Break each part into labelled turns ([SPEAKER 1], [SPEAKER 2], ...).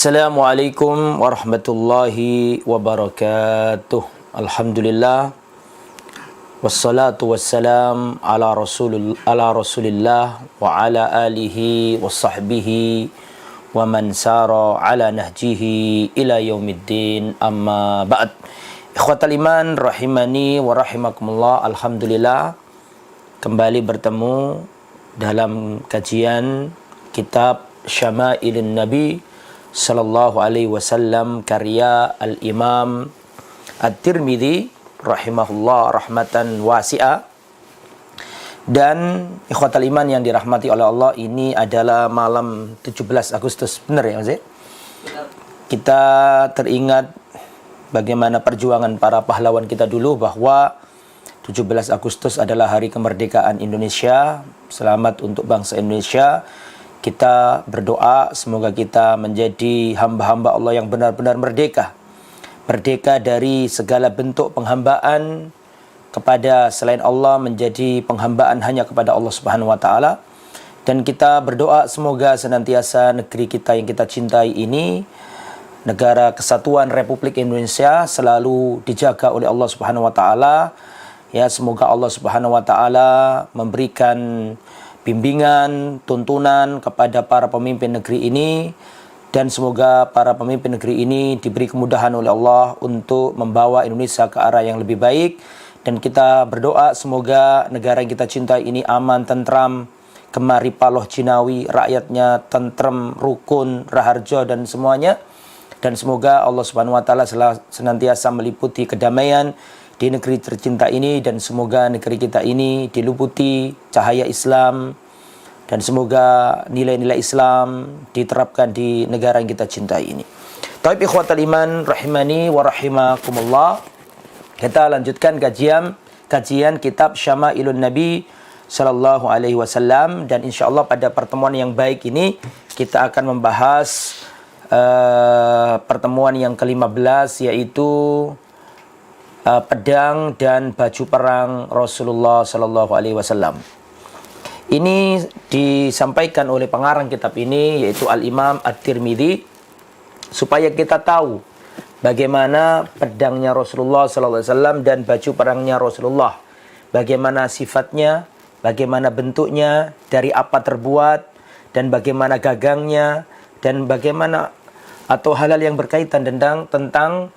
[SPEAKER 1] Assalamualaikum warahmatullahi wabarakatuh. Alhamdulillah wassalatu wassalam ala rasulillah wa ala alihi wa sahbihi wa man sara ala nahjihi ila yaumiddin, amma ba'd. Ikhwatal iman rahimani wa rahimakumullah. Alhamdulillah kembali bertemu dalam kajian kitab Syama'ilun Nabi sallallahu alaihi wasallam karya Al-Imam At-Tirmidzi rahimahullah rahmatan wasi'ah. Dan ikhwatal iman yang dirahmati oleh Allah, ini adalah malam 17 Agustus. Benar ya Mas? Kita teringat bagaimana perjuangan para pahlawan kita dulu, bahwa 17 Agustus adalah hari kemerdekaan Indonesia. Selamat untuk bangsa Indonesia. Kita berdoa semoga kita menjadi hamba-hamba Allah yang benar-benar merdeka. Merdeka dari segala bentuk penghambaan kepada selain Allah, menjadi penghambaan hanya kepada Allah Subhanahu wa taala. Dan kita berdoa semoga senantiasa negeri kita yang kita cintai ini, Negara Kesatuan Republik Indonesia, selalu dijaga oleh Allah Subhanahu wa taala. Ya, semoga Allah Subhanahu wa taala memberikan bimbingan, tuntunan kepada para pemimpin negeri ini, dan semoga para pemimpin negeri ini diberi kemudahan oleh Allah untuk membawa Indonesia ke arah yang lebih baik. Dan kita berdoa semoga negara yang kita cintai ini aman, tentram, kemari paloh jinawi, rakyatnya tentrem, rukun, raharjo, dan semuanya. Dan semoga Allah Subhanahu wa taala senantiasa meliputi kedamaian di negeri tercinta ini, dan semoga negeri kita ini diliputi cahaya Islam, dan semoga nilai-nilai Islam diterapkan di negara yang kita cintai ini. Taib ikhwatal iman rahimani wa rahimakumullah. Kita lanjutkan kajian kitab Syama'ilun Nabi sallallahu alaihi wasallam, dan insyaallah pada pertemuan yang baik ini kita akan membahas pertemuan yang ke-15, yaitu pedang dan baju perang Rasulullah sallallahu alaihi wasallam. Ini disampaikan oleh pengarang kitab ini, yaitu Al-Imam At-Tirmidzi, supaya kita tahu bagaimana pedangnya Rasulullah sallallahu alaihi wasallam dan baju perangnya Rasulullah, bagaimana sifatnya, bagaimana bentuknya, dari apa terbuat, dan bagaimana gagangnya, dan bagaimana atau hal-hal yang berkaitan tentang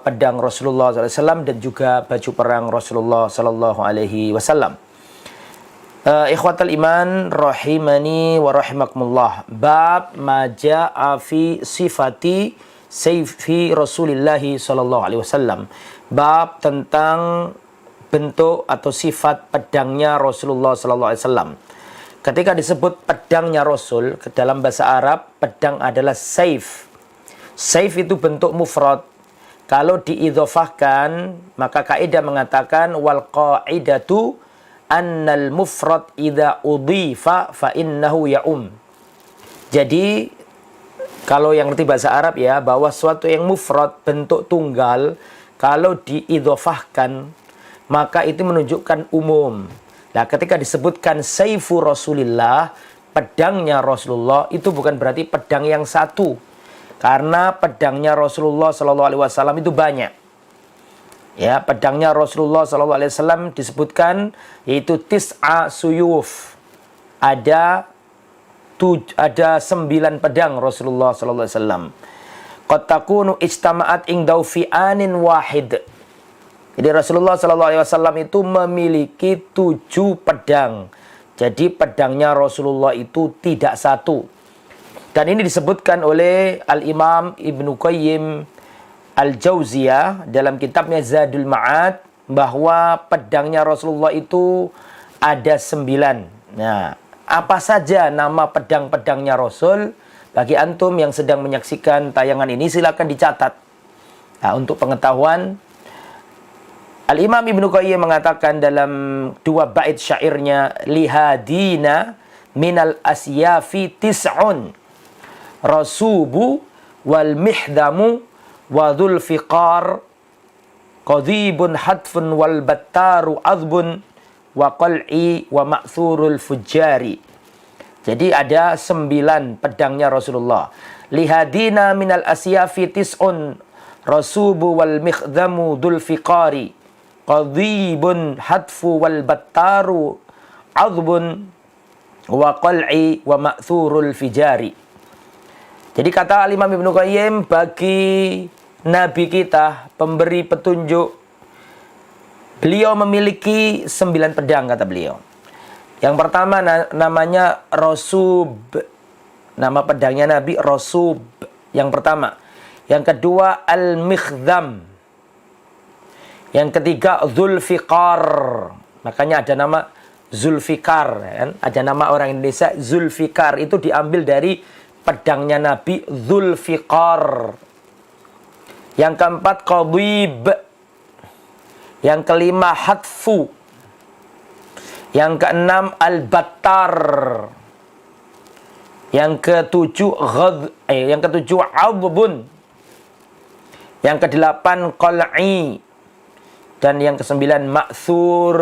[SPEAKER 1] pedang Rasulullah SAW dan juga baju perang Rasulullah Sallallahu Alaihi Wasallam. Ikhwatal iman rahimani wa rahimakumullah. Bab maja'a fi sifati sayfi Rasulillahi Sallallahu Alaihi Wasallam. Bab tentang bentuk atau sifat pedangnya Rasulullah Sallallahu Alaihi Wasallam. Ketika disebut pedangnya Rasul, ke dalam bahasa Arab, pedang adalah saif. Saif itu bentuk mufrad. Kalau diidhofahkan, maka kaidah mengatakan wal qaidatu annal mufrad idza udhifa fa innahu ya'um. Jadi kalau yang ngerti bahasa Arab ya, bahwa suatu yang mufrad, bentuk tunggal, kalau diidhofahkan maka itu menunjukkan umum. Nah, ketika disebutkan saifu Rasulillah, pedangnya Rasulullah, itu bukan berarti pedang yang satu. Karena pedangnya Rasulullah Sallallahu Alaihi Wasallam itu banyak. Ya, pedangnya Rasulullah Sallallahu Alaihi Wasallam disebutkan yaitu tis'a suyuf. Ada 9 pedang Rasulullah Sallallahu Alaihi Wasallam. Qad takunu ijtama'at indau fi'anin wahid. Jadi Rasulullah Sallallahu Alaihi Wasallam itu memiliki 7 pedang. Jadi pedangnya Rasulullah itu tidak satu. Dan ini disebutkan oleh Al-Imam Ibnu Qayyim Al-Jauziyah dalam kitabnya Zadul Ma'ad, bahwa pedangnya Rasulullah itu ada 9. Nah, apa saja nama pedang-pedangnya Rasul? Bagi antum yang sedang menyaksikan tayangan ini, silakan dicatat. Nah, untuk pengetahuan, Al-Imam Ibnu Qayyim mengatakan dalam 2 bait syairnya, lihadina minal asyafi tis'un rasubu wal mihdamu wa dhul fiqar qadhibun hadfun wal battaru adhbun wa qal'i wa ma'thurul fujjari. Jadi ada 9 pedangnya Rasulullah. Lihadina minal asyafi tis'un rasubu wal mikhdamu dul fiqari qadhibun hadfu wal battaru adbun wa qal'i wa ma'thurul fijari. Jadi kata Imam Ibnu Qayyim, bagi Nabi kita, pemberi petunjuk, beliau memiliki 9 pedang, kata beliau. Yang pertama namanya Rasub. Nama pedangnya Nabi Rasub. Yang pertama. Yang kedua Al-Mikhdam. Yang ketiga Zulfiqar. Makanya ada nama Zulfikar, kan? Ada nama orang Indonesia Zulfikar, itu diambil dari pedangnya Nabi Zulfiqar. Yang keempat Qadhib. Yang kelima Hadfu. Yang keenam Al-Battar. Yang ketujuh Adbun. Yang kedelapan Qal'i. Dan yang kesembilan Ma'thur.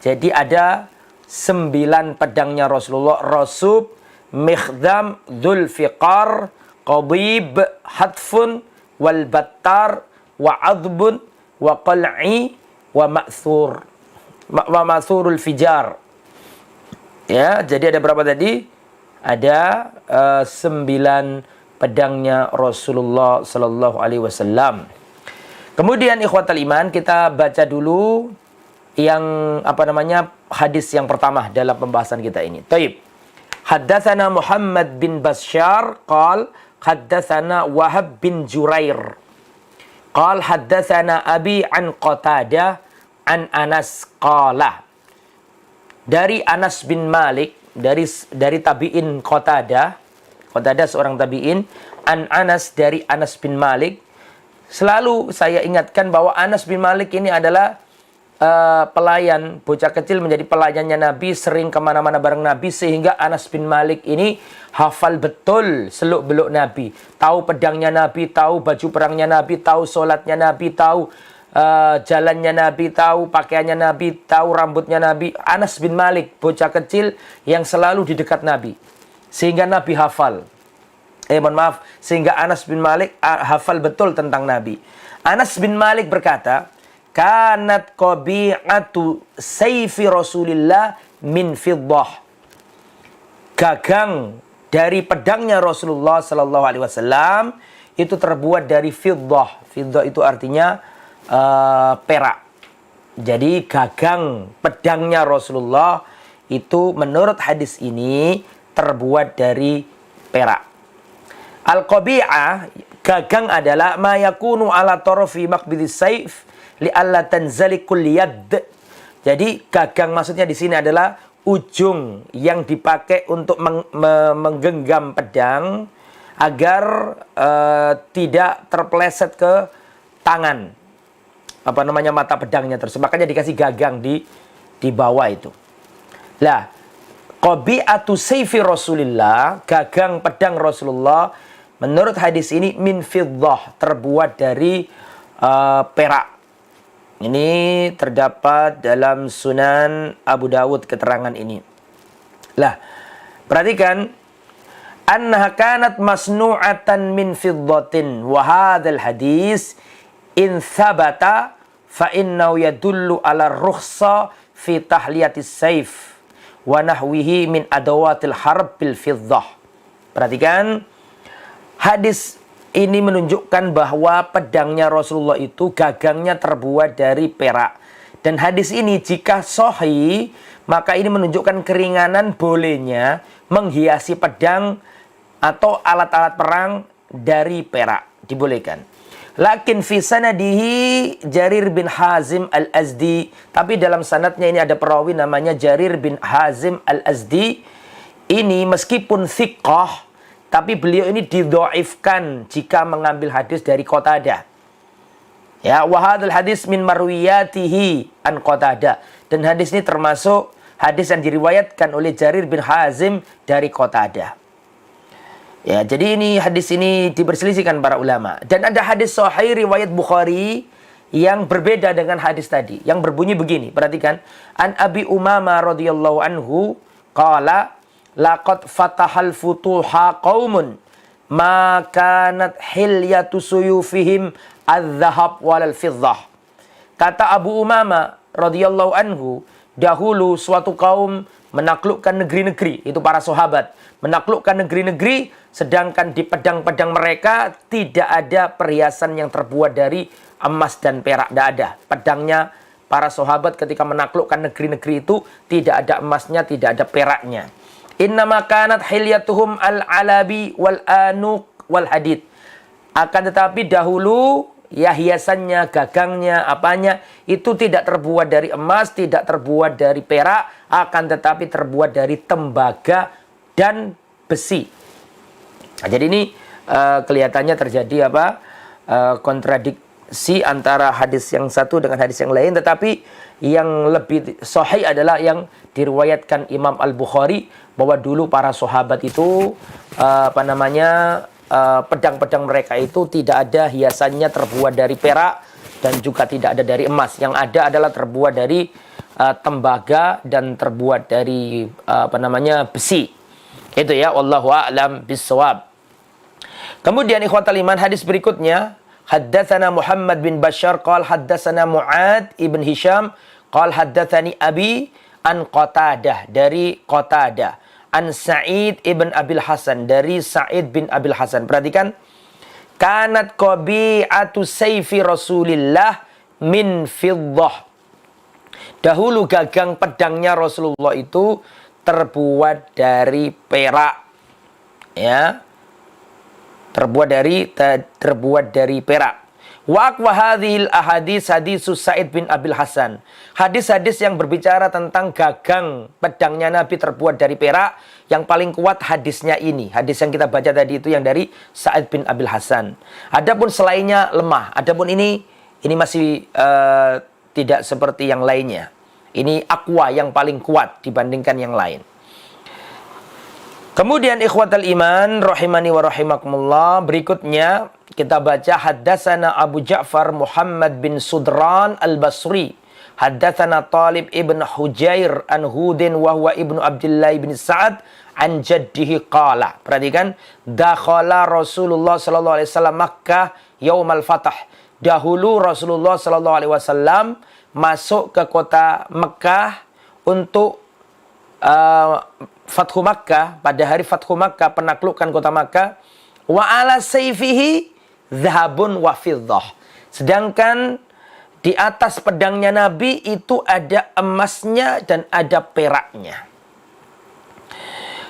[SPEAKER 1] Jadi ada 9 pedangnya Rasulullah. Rasub, Mikhdam, Dzulfiqar, Qadhib, Hadfun, wal Battar, wa Adbun, wa Qal'i, wa Ma'thur. Wa Ma'thurul Fijar. Ya, jadi ada berapa tadi? Ada 9 pedangnya Rasulullah sallallahu alaihi wasallam. Kemudian ikhwatal iman, kita baca dulu yang hadis yang pertama dalam pembahasan kita ini. Taib. Haddatsana Muhammad bin Bashar qal haddatsana Wahab bin Jurair qal haddatsana Abi an Qatadah an Anas qala. Dari Anas bin Malik, dari tabi'in Qatadah seorang tabi'in, an Anas, dari Anas bin Malik. Selalu saya ingatkan bahwa Anas bin Malik ini adalah pelayan, bocah kecil menjadi pelayannya Nabi, sering kemana-mana bareng Nabi, sehingga Anas bin Malik ini hafal betul seluk-beluk Nabi. Tahu pedangnya Nabi, tahu baju perangnya Nabi, tahu sholatnya Nabi, tahu jalannya Nabi, tahu pakaiannya Nabi, tahu rambutnya Nabi. Anas bin Malik, bocah kecil yang selalu di dekat Nabi, sehingga Nabi hafal. Sehingga Anas bin Malik hafal betul tentang Nabi. Anas bin Malik berkata, kanat qabi'atu sayfi Rasulillah min fiddah. Gagang dari pedangnya Rasulullah sallallahu alaihi wasallam itu terbuat dari fiddah. Fiddah itu artinya perak. Jadi gagang pedangnya Rasulullah itu menurut hadis ini terbuat dari perak. Al-qabi'ah, gagang adalah ma yakunu ala tarafi maqbidis sayf li'alla tanzalikul yad. Jadi gagang maksudnya di sini adalah ujung yang dipakai untuk menggenggam pedang agar tidak terpeleset ke tangan mata pedangnya tersebut. Makanya dikasih gagang di bawah itu. Lah, qabi'atu sayfi Rasulillah, gagang pedang Rasulullah, menurut hadis ini min fiddah, terbuat dari perak. Ini terdapat dalam Sunan Abu Dawud keterangan ini. Lah, perhatikan, annaha kanat masnu'atan min fiddatin wa hadzal hadis in thabata fa innahu yadullu ala rukhsa fi tahliyatis sayf wa nahwihi min adawatil harb bil fiddah. Perhatikan, hadis ini menunjukkan bahwa pedangnya Rasulullah itu gagangnya terbuat dari perak. Dan hadis ini jika sahih, maka ini menunjukkan keringanan bolehnya menghiasi pedang atau alat-alat perang dari perak. Dibolehkan. Lakin fi sanadihi Jarir bin Hazim al-Azdi. Tapi dalam sanadnya ini ada perawi namanya Jarir bin Hazim al-Azdi. Ini meskipun thiqah, tapi beliau ini didhaifkan jika mengambil hadis dari Qatadah. Ya, wa hadzal hadis min marwiyatihi an Qatadah. Dan hadis ini termasuk hadis yang diriwayatkan oleh Jarir bin Hazim dari Qatadah. Ya, jadi ini hadis ini diperselisihkan para ulama. Dan ada hadis sahih riwayat Bukhari yang berbeda dengan hadis tadi, yang berbunyi begini. Perhatikan, an Abi Umamah radhiyallahu anhu qala laqad fatahal futuha qaumun ma kanat hilyatu suyufihim adz-dzahab walal fiddah. Kata Abu Umamah radhiyallahu anhu, dahulu suatu kaum menaklukkan negeri-negeri, itu para sahabat menaklukkan negeri-negeri, sedangkan di pedang-pedang mereka tidak ada perhiasan yang terbuat dari emas dan perak, tidak ada. Pedangnya para sahabat ketika menaklukkan negeri-negeri itu tidak ada emasnya, tidak ada peraknya. Innama kanat hilyatuhum al-alabi wal anuq wal hadid. Akan tetapi dahulu ya hiasannya, gagangnya, apanya itu tidak terbuat dari emas, tidak terbuat dari perak, akan tetapi terbuat dari tembaga dan besi. Nah, jadi ini kelihatannya terjadi kontradiksi antara hadis yang satu dengan hadis yang lain, tetapi yang lebih sahih adalah yang diriwayatkan Imam Al-Bukhari bahwa dulu para sahabat itu pedang-pedang mereka itu tidak ada hiasannya terbuat dari perak dan juga tidak ada dari emas. Yang ada adalah terbuat dari tembaga dan terbuat dari besi. Itu ya, wallahu a'lam bissawab. Kemudian ikhwatal iman, hadis berikutnya, haddatsana Muhammad bin Bashar qala haddatsana Mu'ad ibn Hisham qala haddatsani abi an Qatadah, dari Qatadah, an Sa'id ibn Abil Hasan, dari Sa'id bin Abil Hasan. Perhatikan, kanat qabi'atu sayfi Rasulillah min fiddah. Dahulu gagang pedangnya Rasulullah itu terbuat dari perak, ya, terbuat dari perak. Wa aqwa hadhil ahadits hadisus Sa'id bin Abil Hasan. Hadis-hadis yang berbicara tentang gagang pedangnya Nabi terbuat dari perak, yang paling kuat hadisnya ini. Hadis yang kita baca tadi itu yang dari Sa'id bin Abil Hasan. Adapun selainnya lemah. Adapun ini masih tidak seperti yang lainnya. Ini aqwa, yang paling kuat dibandingkan yang lain. Kemudian ikhwatal iman rahimani wa rahimakumullah, berikutnya kita baca haddatsana Abu Ja'far Muhammad bin Sudran Al-Basri, haddatsana Talib ibn Hujair an Hudin wa huwa ibnu Abdullah bin Sa'ad an jaddihi qala. Perhatikan, dakhala Rasulullah sallallahu alaihi wasallam Makkah yaumal fath. Dahulu Rasulullah sallallahu alaihi wasallam masuk ke kota Mekah untuk Fathu Makkah, pada hari Fathu Makkah, penaklukan kota Makkah. Wa ala sayfihi dhahabun wa fiddah. Sedangkan di atas pedangnya Nabi itu ada emasnya dan ada peraknya.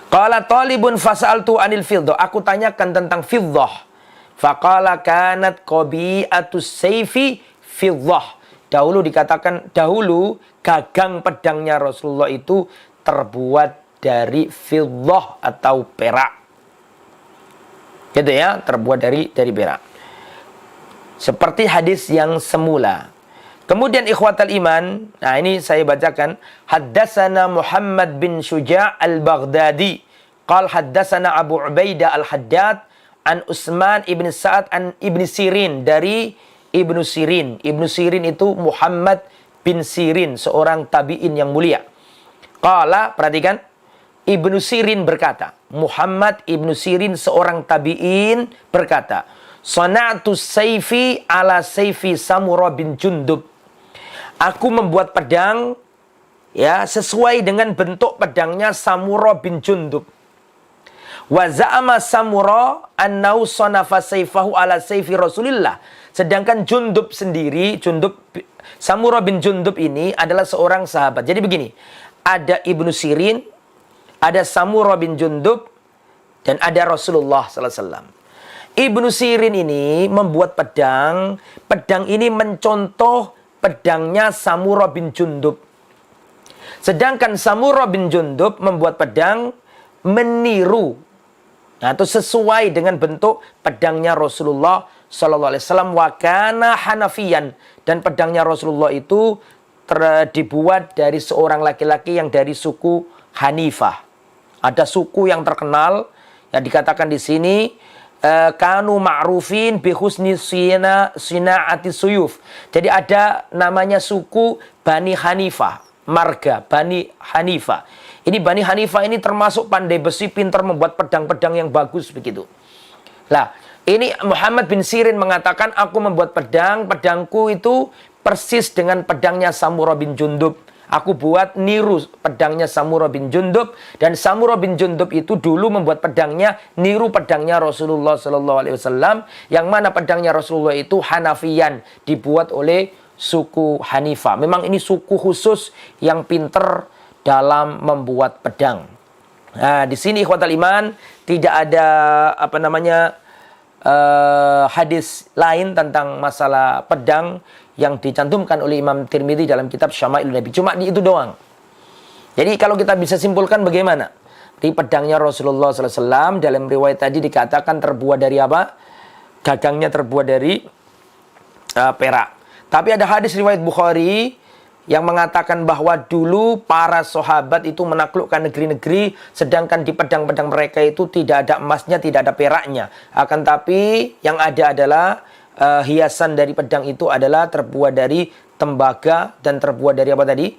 [SPEAKER 1] Qala talibun fasa'altu anil fiddah. Aku tanyakan tentang fiddah. Faqala kanat qabi'atus sayfi fiddah. Dahulu dikatakan, dahulu gagang pedangnya Rasulullah itu terbuat dari fiddah atau perak. Gitu ya, terbuat dari perak. Seperti hadis yang semula. Kemudian ikhwatal iman, nah ini saya bacakan, haddatsana Muhammad bin Syuja' al-Baghdadi, qala haddatsana Abu Ubaidah al-Haddad an Utsman ibn Sa'ad an Ibn Sirin, dari Ibnu Sirin. Ibnu Sirin itu Muhammad bin Sirin, seorang tabi'in yang mulia. Qala, perhatikan, Ibnu Sirin berkata, Muhammad Ibnu Sirin seorang tabi'in berkata, sana'tu sayfi ala sayfi Samurah bin Jundub. Aku membuat pedang ya sesuai dengan bentuk pedangnya Samurah bin Jundub. Wa za'ama Samurah annau sanafa sayfahu ala sayfi Rasulillah. Sedangkan Jundub sendiri, Samurah bin Jundub ini adalah seorang sahabat. Jadi begini, ada Ibnu Sirin, ada Samurah bin Jundub, dan ada Rasulullah sallallahu alaihi wasallam. Ibnu Sirin ini membuat pedang. Pedang ini mencontoh pedangnya Samurah bin Jundub. Sedangkan Samurah bin Jundub membuat pedang meniru, nah, itu sesuai dengan bentuk pedangnya Rasulullah sallallahu alaihi wasallam. Wa kana Hanafiyan, dan pedangnya Rasulullah itu dibuat dari seorang laki-laki yang dari suku Hanifah. Ada suku yang terkenal yang dikatakan di sini kanu ma'rufin bi husni sina'ati suyuf. Jadi ada namanya suku Bani Hanifah. marga Bani Hanifah. Ini Bani Hanifah ini termasuk pandai besi, pintar membuat pedang-pedang yang bagus begitu. Lah, ini Muhammad bin Sirin mengatakan, aku membuat pedang, pedangku itu persis dengan pedangnya Samurah bin Jundub. Aku buat niru pedangnya Samurah bin Jundub, dan Samurah bin Jundub itu dulu membuat pedangnya niru pedangnya Rasulullah Sallallahu Alaihi Wasallam, yang mana pedangnya Rasulullah itu Hanafiyan, dibuat oleh suku Hanifah. Memang ini suku khusus yang pinter dalam membuat pedang. Nah, di sini ikhwatal iman tidak ada hadis lain tentang masalah pedang yang dicantumkan oleh Imam Tirmidzi dalam kitab Syama'il Nabi. Cuma itu doang. Jadi kalau kita bisa simpulkan bagaimana? Di pedangnya Rasulullah SAW dalam riwayat tadi dikatakan terbuat dari apa? Gagangnya terbuat dari perak. Tapi ada hadis riwayat Bukhari yang mengatakan bahwa dulu para sahabat itu menaklukkan negeri-negeri, sedangkan di pedang-pedang mereka itu tidak ada emasnya, tidak ada peraknya. Akan tapi yang ada adalah hiasan dari pedang itu adalah terbuat dari tembaga dan terbuat dari apa tadi?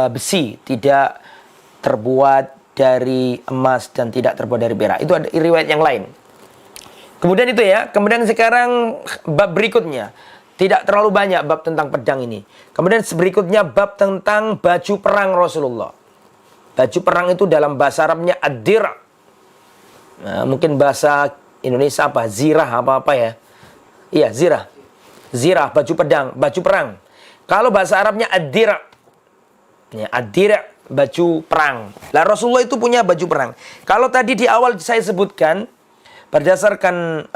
[SPEAKER 1] Besi, tidak terbuat dari emas dan tidak terbuat dari perak. Itu ada riwayat yang lain. Kemudian itu ya, kemudian sekarang bab berikutnya. Tidak terlalu banyak bab tentang pedang ini. Kemudian berikutnya bab tentang baju perang Rasulullah. Baju perang itu dalam bahasa Arabnya ad-dir'. Nah, mungkin bahasa Indonesia apa? Zirah apa-apa ya. Iya, zirah. Zirah, baju pedang, baju perang. Kalau bahasa Arabnya ad-dir'. Ya, ad-dir', baju perang. Lah Rasulullah itu punya baju perang. Kalau tadi di awal saya sebutkan, berdasarkan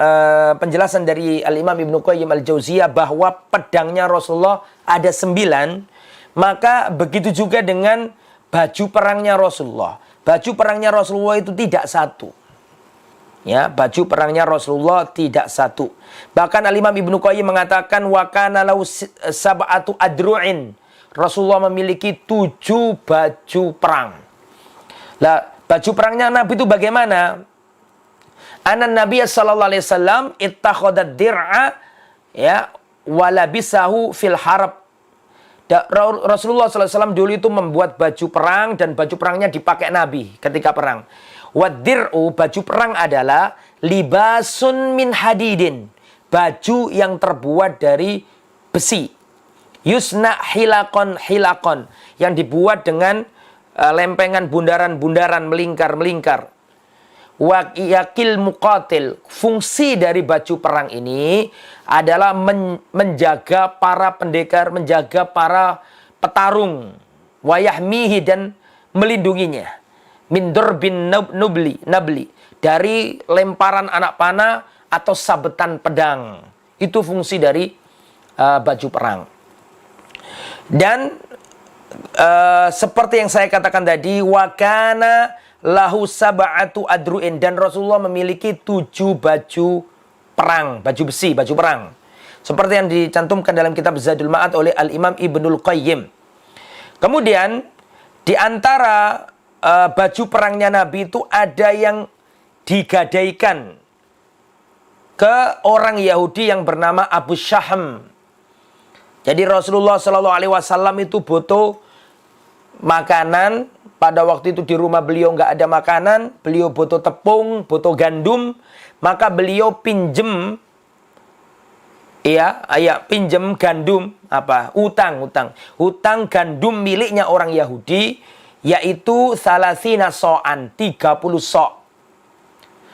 [SPEAKER 1] penjelasan dari Al-Imam Ibnu Qayyim Al-Jauziyah bahwa pedangnya Rasulullah ada 9, maka begitu juga dengan baju perangnya Rasulullah. Baju perangnya Rasulullah itu tidak satu. Ya, baju perangnya Rasulullah tidak satu. Bahkan Al-Imam Ibnu Qayyim mengatakan wa kana lahu sab'atu adru'in. Rasulullah memiliki 7 baju perang. Lah, baju perangnya Nabi itu bagaimana? Anan Nabi sallallahu alaihi wasallam ittakhadad dir'a ya walabisahu fil harab. Rasulullah sallallahu alaihi wasallam dulu itu membuat baju perang dan baju perangnya dipakai Nabi ketika perang. Wadir'u, baju perang adalah libasun min hadidin, baju yang terbuat dari besi. Yusna hilakon, yang dibuat dengan lempengan bundaran-bundaran melingkar-melingkar. Wa yakil muqatil, fungsi dari baju perang ini adalah menjaga para pendekar, menjaga para petarung, wayahmihi, dan melindunginya. Min durbin nabli, dari lemparan anak panah atau sabetan pedang. Itu fungsi dari baju perang. Dan seperti yang saya katakan tadi, wakana lahu sab'atu adru'in, dan Rasulullah memiliki 7 baju perang, baju besi, baju perang. Seperti yang dicantumkan dalam kitab Zadul Ma'ad oleh Al-Imam Ibnul Qayyim. Kemudian di antara baju perangnya Nabi itu ada yang digadaikan ke orang Yahudi yang bernama Abu Syaham. Jadi Rasulullah Shallallahu Alaihi Wasallam itu butuh makanan. Pada waktu itu di rumah beliau nggak ada makanan, beliau butuh tepung, butuh gandum, maka beliau pinjem, pinjem gandum, utang gandum miliknya orang Yahudi, yaitu salasina so'an, 30 so'.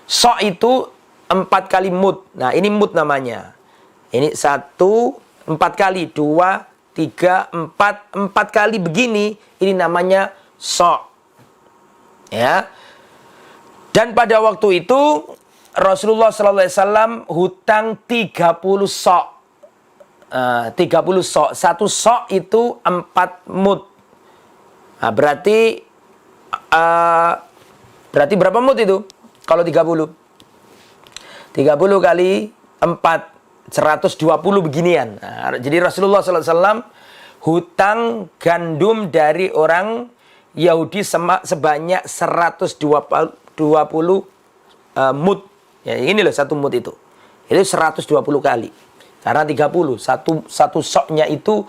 [SPEAKER 1] So' itu 4 kali mud. Nah, ini mud namanya. Ini 1, 4 kali, 2, 3, 4 kali begini, ini namanya so'. Ya. Dan pada waktu itu Rasulullah SAW hutang 30 so'. 30 so'. 1 so' itu 4 mud. Nah, berarti berapa mud itu? Kalau 30 kali 4, 120 beginian. Nah, jadi Rasulullah SAW hutang gandum dari orang Yahudi sebanyak 120 mud. Ya, ini loh 1 mud itu. Itu 120 kali. Karena 30, satu soknya itu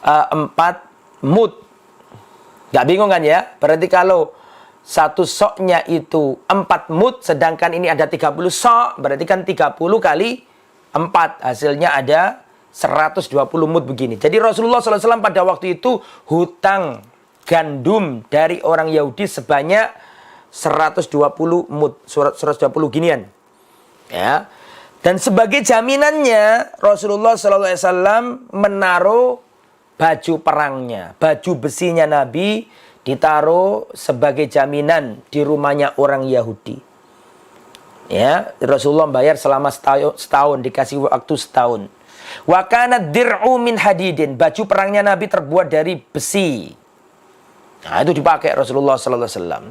[SPEAKER 1] 4 mud. Nggak bingung kan ya? Berarti kalau satu soknya itu 4 mud, sedangkan ini ada 30 sok, berarti kan 30 kali 4. Hasilnya ada 120 mud begini. Jadi Rasulullah SAW pada waktu itu hutang gandum dari orang Yahudi sebanyak 120 mud, 120 ginian. Ya. Dan sebagai jaminannya Rasulullah SAW menaruh baju perangnya, baju besinya Nabi ditaruh sebagai jaminan di rumahnya orang Yahudi. Ya, Rasulullah bayar selama setahun, dikasih waktu setahun. Wa kana dir'u min hadidin, baju perangnya Nabi terbuat dari besi. Nah, itu dipakai Rasulullah sallallahu alaihi wasallam.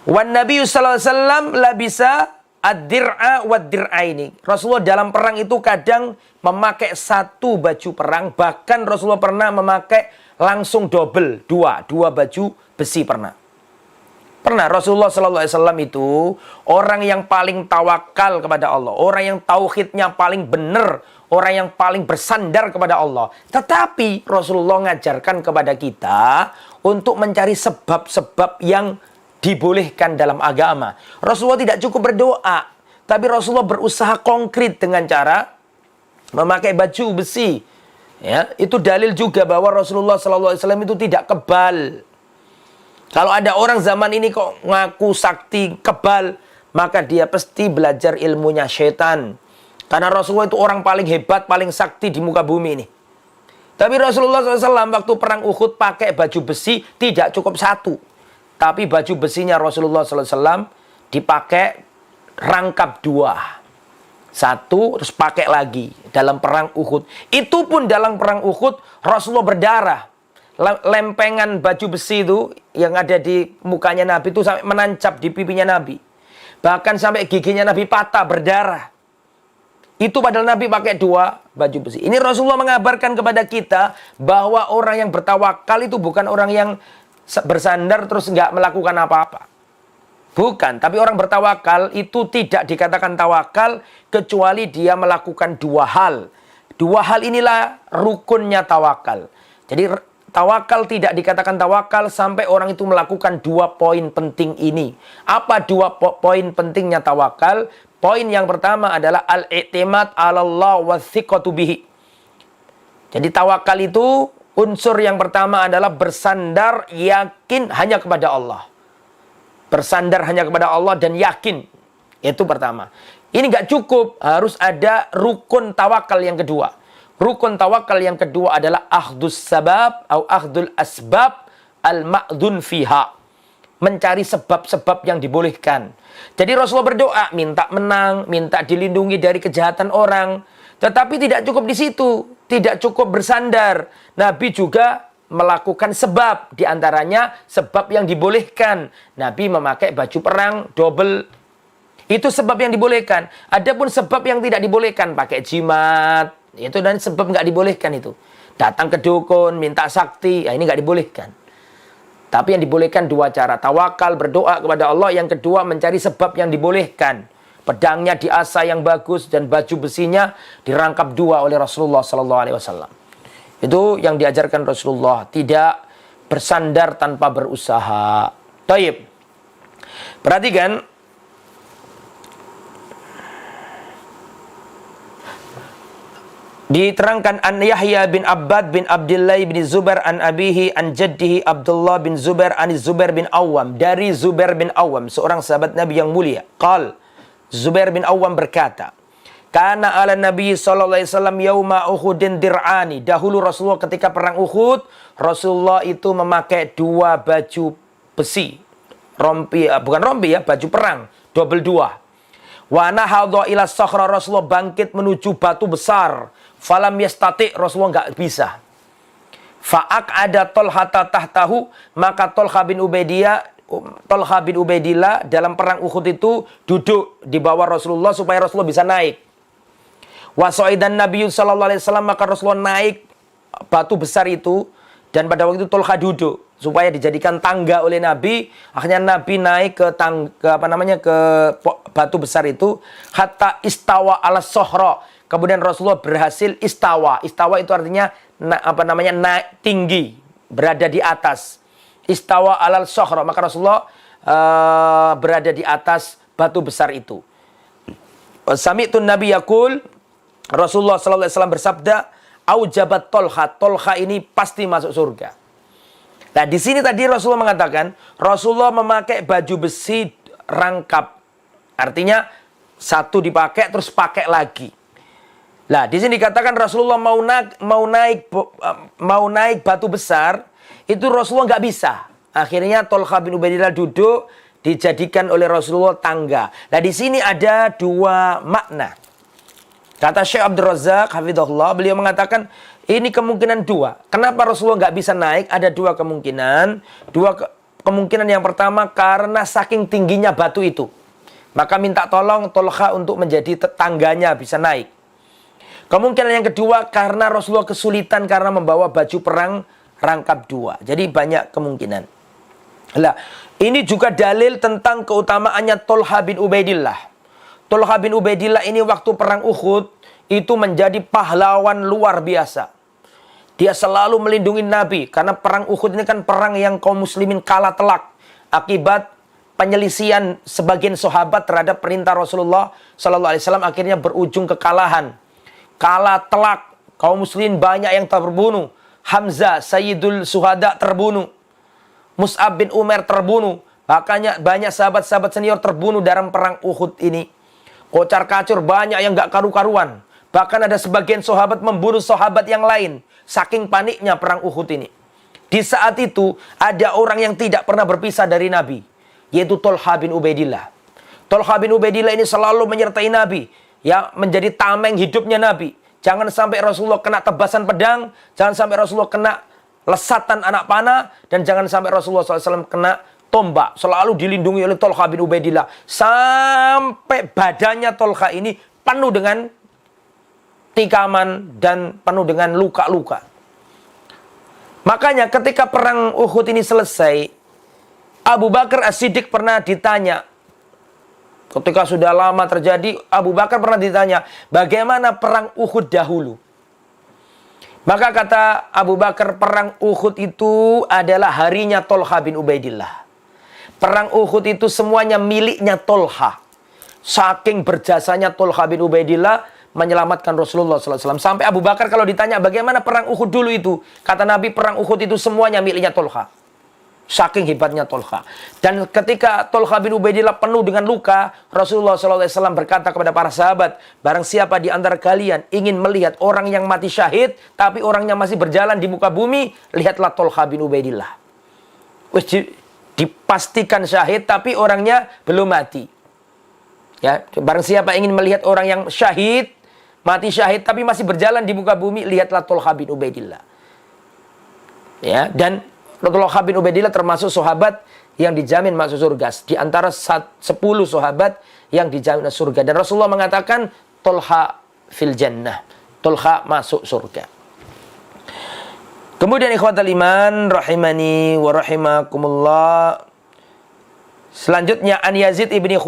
[SPEAKER 1] Wan Nabi sallallahu alaihi wasallam labisa ad-dir'a wad-dir'aini. Rasulullah dalam perang itu kadang memakai satu baju perang, bahkan Rasulullah pernah memakai langsung double, dua baju besi pernah. Rasulullah SAW itu orang yang paling tawakal kepada Allah, orang yang tauhidnya paling benar, orang yang paling bersandar kepada Allah. Tetapi Rasulullah ngajarkan kepada kita untuk mencari sebab-sebab yang dibolehkan dalam agama. Rasulullah tidak cukup berdoa, tapi Rasulullah berusaha konkret dengan cara memakai baju besi. Ya, itu dalil juga bahwa Rasulullah SAW itu tidak kebal. Kalau ada orang zaman ini kok ngaku sakti kebal, maka dia pasti belajar ilmunya setan. Karena Rasulullah itu orang paling hebat, paling sakti di muka bumi ini. Tapi Rasulullah SAW waktu perang Uhud pakai baju besi tidak cukup satu. Tapi baju besinya Rasulullah SAW dipakai rangkap 2. Satu, terus pakai lagi dalam perang Uhud. Itu pun dalam perang Uhud, Rasulullah berdarah. Lempengan baju besi itu yang ada di mukanya Nabi itu sampai menancap di pipinya Nabi. Bahkan sampai giginya Nabi patah, berdarah. Itu padahal Nabi pakai 2 baju besi. Ini Rasulullah mengabarkan kepada kita bahwa orang yang bertawakal itu bukan orang yang bersandar terus nggak melakukan apa-apa. Bukan, tapi orang bertawakal itu tidak dikatakan tawakal kecuali dia melakukan 2 hal. 2 hal inilah rukunnya tawakal. Jadi tawakal tidak dikatakan tawakal sampai orang itu melakukan 2 poin penting ini. Apa 2 poin pentingnya tawakal? Poin yang pertama adalah al-i'timad 'ala Allah wa thiqatu bihi. Jadi tawakal itu unsur yang pertama adalah bersandar yakin hanya kepada Allah. Bersandar hanya kepada Allah dan yakin. Itu pertama. Ini nggak cukup. Harus ada rukun tawakal yang kedua. Rukun tawakal yang kedua adalah akhdus sabab atau akhdul asbab al-ma'dun fiha. Mencari sebab-sebab yang dibolehkan. Jadi Rasulullah berdoa, minta menang, minta dilindungi dari kejahatan orang. Tetapi tidak cukup di situ. Tidak cukup bersandar. Nabi juga melakukan sebab, diantaranya sebab yang dibolehkan. Nabi memakai baju perang double. Itu sebab yang dibolehkan. Adapun sebab yang tidak dibolehkan, pakai jimat, itu dan sebab nggak dibolehkan itu. Datang ke dukun, minta sakti, ini nggak dibolehkan. Tapi yang dibolehkan 2 cara. Tawakal, berdoa kepada Allah. Yang kedua, mencari sebab yang dibolehkan. Pedangnya diasah yang bagus dan baju besinya dirangkap 2 oleh Rasulullah SAW. Itu yang diajarkan Rasulullah. Tidak bersandar tanpa berusaha. Taib. Perhatikan. Diterangkan an Yahya bin Abbad bin Abdullah bin Zubair an abihi an jaddihi Abdullah bin Zubair an Zubair bin Awam. Dari Zubair bin Awam, seorang sahabat Nabi yang mulia. Qal, Zubair bin Awam berkata, Kana ala Nabi sallallahu alaihi wasallam yauma Uhudin dir'ani. Dahulu Rasulullah ketika perang Uhud, Rasulullah itu memakai 2 baju besi. Bukan rompi ya, baju perang, double 2. Wa nahadha ila sakhra, Rasulullah bangkit menuju batu besar. Falam yastati, Rasulullah enggak bisa. Fa'aqada Talhata tahtahu, maka Talha bin Ubaidillah dalam perang Uhud itu duduk di bawah Rasulullah supaya Rasulullah bisa naik. Wasaidan Nabi sallallahu alaihi wasallam, maka Rasulullah naik batu besar itu dan pada waktu itu Talha duduk supaya dijadikan tangga oleh Nabi. Akhirnya Nabi naik ke batu besar itu hatta istawa ala sohra. Kemudian Rasulullah berhasil istawa. Istawa itu artinya naik tinggi, berada di atas. istawa alal sokhra, maka Rasulullah berada di atas batu besar itu. Sami'tun Nabi yaqul, Rasulullah sallallahu alaihi wasallam bersabda, aujabat Tolha, Tolha ini pasti masuk surga. Nah, di sini tadi Rasulullah mengatakan, Rasulullah memakai baju besi rangkap. Artinya satu dipakai terus pakai lagi. Nah, di sini dikatakan Rasulullah mau naik batu besar, itu Rasulullah nggak bisa. Akhirnya Tolha bin Ubaidillah duduk, dijadikan oleh Rasulullah tangga. Nah, di sini ada dua makna. Kata Syekh Abdul Razak hafizahullah, beliau mengatakan ini kemungkinan dua. Kenapa Rasulullah nggak bisa naik? Ada dua kemungkinan. Kemungkinan yang pertama karena saking tingginya batu itu, maka minta tolong Tolha untuk menjadi tetangganya bisa naik. Kemungkinan yang kedua karena Rasulullah kesulitan karena membawa baju perang rangkap dua. Jadi banyak kemungkinan. Lah, ini juga dalil tentang keutamaannya Tolha bin Ubaidillah. Tolha bin Ubaidillah ini waktu perang Uhud itu menjadi pahlawan luar biasa. Dia selalu melindungi Nabi karena perang Uhud ini kan perang yang kaum muslimin kalah telak akibat penyelisihan sebagian sahabat terhadap perintah Rasulullah sallallahu alaihi wasallam, akhirnya berujung kekalahan. Kalah telak, kaum muslimin banyak yang terbunuh. Hamzah Sayyidul Suhada terbunuh. Mus'ab bin Umair terbunuh. Makanya banyak sahabat-sahabat senior terbunuh dalam perang Uhud ini. Kocar kacur, banyak yang gak karu-karuan. Bahkan ada sebagian sahabat membunuh sahabat yang lain. Saking paniknya perang Uhud ini. Di saat itu ada orang yang tidak pernah berpisah dari Nabi, yaitu Tolha bin Ubaidillah. Tolha bin Ubaidillah ini selalu menyertai Nabi, ya, menjadi tameng hidupnya Nabi. Jangan sampai Rasulullah kena tebasan pedang, jangan sampai Rasulullah kena lesatan anak panah, dan jangan sampai Rasulullah SAW kena tombak. Selalu dilindungi oleh Tolha bin Ubaidillah. Sampai badannya Tolha ini penuh dengan tikaman dan penuh dengan luka-luka. Makanya ketika perang Uhud ini selesai, Abu Bakar As-Siddiq pernah ditanya. Ketika sudah lama terjadi, Abu Bakar pernah ditanya, bagaimana perang Uhud dahulu? Maka kata Abu Bakar, perang Uhud itu adalah harinya Tolha bin Ubaidillah. Perang Uhud itu semuanya miliknya Tolha. Saking berjasanya Tolha bin Ubaidillah menyelamatkan Rasulullah SAW. Sampai Abu Bakar kalau ditanya bagaimana perang Uhud dulu itu, kata Nabi, perang Uhud itu semuanya miliknya Tolha. Saking hebatnya Tolha. Dan ketika Tolha bin Ubaidillah penuh dengan luka, Rasulullah SAW berkata kepada para sahabat, barang siapa di antara kalian ingin melihat orang yang mati syahid, tapi orangnya masih berjalan di muka bumi, lihatlah Tolha bin Ubaidillah. Dipastikan syahid, tapi orangnya belum mati. Ya, barang siapa ingin melihat orang yang syahid, mati syahid, tapi masih berjalan di muka bumi, lihatlah Tolha bin Ubaidillah. Ya, dan Tolha bin Ubaidillah termasuk sahabat yang dijamin masuk surga. Di antara 10 sahabat yang dijamin masuk surga. Dan Rasulullah mengatakan, Tolha fil jannah. Tolha masuk surga. Kemudian ikhwatal iman, rahimani wa rahimakumullah. Selanjutnya, An Yazid ibni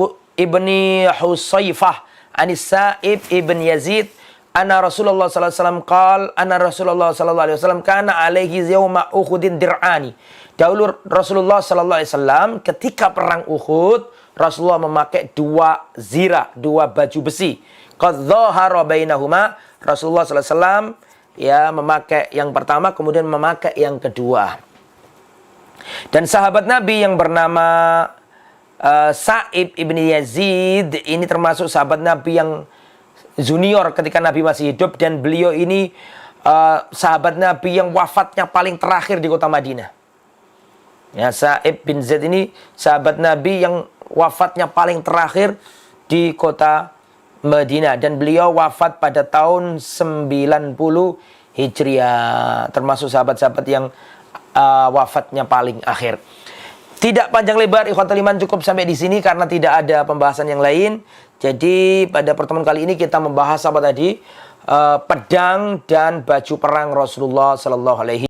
[SPEAKER 1] Husaifah, Anis Sa'ib ibn Yazid, Anna Rasulullah sallallahu alaihi wasallam qala, anna Rasulullah sallallahu alaihi wasallam kana alaihi yauma Uhudin dir'ani. Dahulu Rasulullah sallallahu alaihi wasallam ketika perang Uhud, Rasulullah memakai dua zirah, dua baju besi. Qad dhahara bainahuma. Rasulullah sallallahu alaihi wasallam ya memakai yang pertama, kemudian memakai yang kedua. Dan sahabat Nabi yang bernama Sa'ib ibn Yazid ini termasuk sahabat Nabi yang junior ketika Nabi masih hidup, dan beliau ini sahabat Nabi yang wafatnya paling terakhir di kota Madinah. Ya, Sa'ib bin Zaid ini sahabat Nabi yang wafatnya paling terakhir di kota Madinah, dan beliau wafat pada tahun 90 Hijriah, termasuk sahabat-sahabat yang wafatnya paling akhir. Tidak panjang lebar, ikhwatul iman, cukup sampai di sini karena tidak ada pembahasan yang lain. Jadi pada pertemuan kali ini kita membahas apa tadi? Pedang dan baju perang Rasulullah sallallahu alaihi